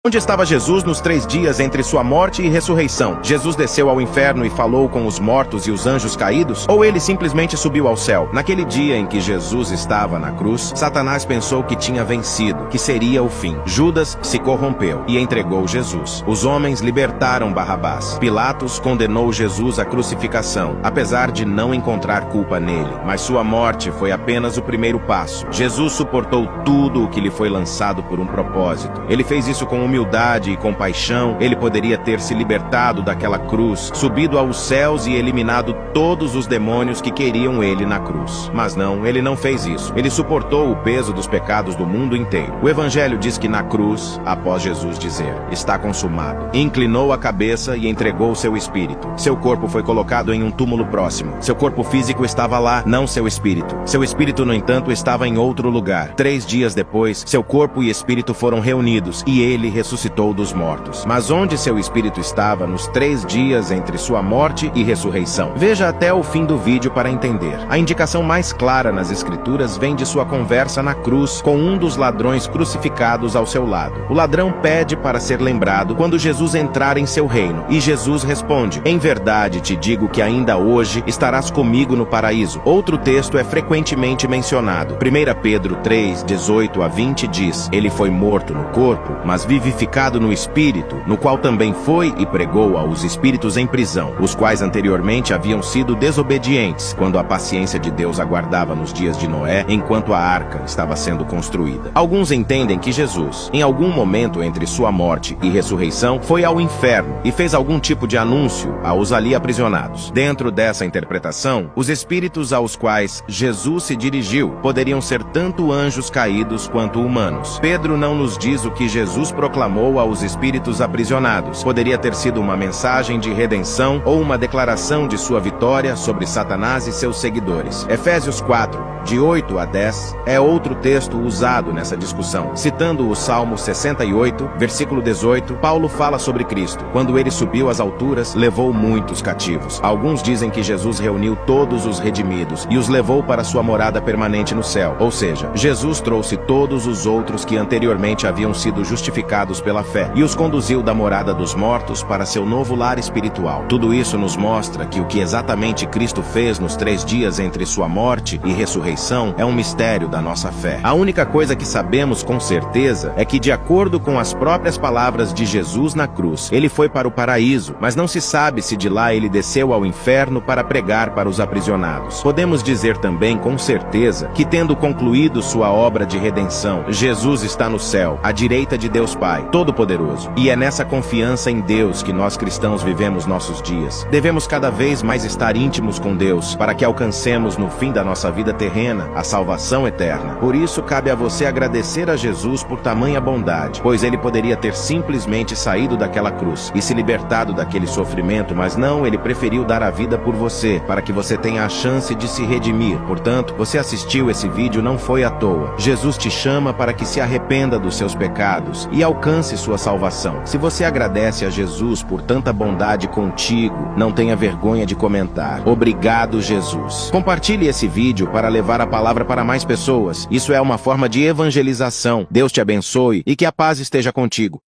Onde estava Jesus nos 3 dias entre sua morte e ressurreição? Jesus desceu ao inferno e falou com os mortos e os anjos caídos? Ou ele simplesmente subiu ao céu? Naquele dia em que Jesus estava na cruz, Satanás pensou que tinha vencido, que seria o fim. Judas se corrompeu e entregou Jesus. Os homens libertaram Barrabás. Pilatos condenou Jesus à crucificação, apesar de não encontrar culpa nele. Mas sua morte foi apenas o primeiro passo. Jesus suportou tudo o que lhe foi lançado por um propósito. Ele fez isso com humildade e compaixão. Ele poderia ter se libertado daquela cruz, subido aos céus e eliminado todos os demônios que queriam ele na cruz. Mas não, ele não fez isso. Ele suportou o peso dos pecados do mundo inteiro. O Evangelho diz que na cruz, após Jesus dizer, "Está consumado", inclinou a cabeça e entregou seu espírito. Seu corpo foi colocado em um túmulo próximo. Seu corpo físico estava lá, não seu espírito. Seu espírito, no entanto, estava em outro lugar. 3 dias depois, seu corpo e espírito foram reunidos e ele ressuscitou dos mortos. Mas onde seu espírito estava nos 3 dias entre sua morte e ressurreição? Veja até o fim do vídeo para entender. A indicação mais clara nas Escrituras vem de sua conversa na cruz com um dos ladrões crucificados ao seu lado. O ladrão pede para ser lembrado quando Jesus entrar em seu reino, e Jesus responde: "Em verdade te digo que ainda hoje estarás comigo no paraíso." Outro texto é frequentemente mencionado. 1 Pedro 3, 18 a 20 diz: "Ele foi morto no corpo, mas vivificado no espírito, no qual também foi e pregou aos espíritos em prisão, os quais anteriormente haviam sido desobedientes, quando a paciência de Deus aguardava nos dias de Noé, enquanto a arca estava sendo construída." Alguns entendem que Jesus, em algum momento entre sua morte e ressurreição, foi ao inferno e fez algum tipo de anúncio aos ali aprisionados. Dentro dessa interpretação, os espíritos aos quais Jesus se dirigiu poderiam ser tanto anjos caídos quanto humanos. Pedro não nos diz o que Jesus proclamou aos espíritos aprisionados. Poderia ter sido uma mensagem de redenção ou uma declaração de sua vitória sobre Satanás e seus seguidores. Efésios 4, de 8 a 10, é outro texto usado nessa discussão. Citando o Salmo 68, versículo 18, Paulo fala sobre Cristo. Quando ele subiu às alturas, levou muitos cativos. Alguns dizem que Jesus reuniu todos os redimidos e os levou para sua morada permanente no céu. Ou seja, Jesus trouxe todos os outros que anteriormente haviam sido justificados pela fé e os conduziu da morada dos mortos para seu novo lar espiritual. Tudo isso nos mostra que o que exatamente Cristo fez nos 3 dias entre sua morte e ressurreição é um mistério da nossa fé. A única coisa que sabemos com certeza é que, de acordo com as próprias palavras de Jesus na cruz, ele foi para o paraíso, mas não se sabe se de lá ele desceu ao inferno para pregar para os aprisionados. Podemos dizer também com certeza que, tendo concluído sua obra de redenção, Jesus está no céu, à direita de Deus Pai Todo-Poderoso. E é nessa confiança em Deus que nós cristãos vivemos nossos dias. Devemos cada vez mais estar íntimos com Deus, para que alcancemos no fim da nossa vida terrena a salvação eterna. Por isso cabe a você agradecer a Jesus por tamanha bondade, pois ele poderia ter simplesmente saído daquela cruz e se libertado daquele sofrimento, mas não, ele preferiu dar a vida por você, para que você tenha a chance de se redimir. Portanto, você assistiu esse vídeo não foi à toa. Jesus te chama para que se arrependa dos seus pecados e alcance sua salvação. Se você agradece a Jesus por tanta bondade contigo, não tenha vergonha de comentar: "Obrigado, Jesus." Compartilhe esse vídeo para levar a palavra para mais pessoas. Isso é uma forma de evangelização. Deus te abençoe e que a paz esteja contigo.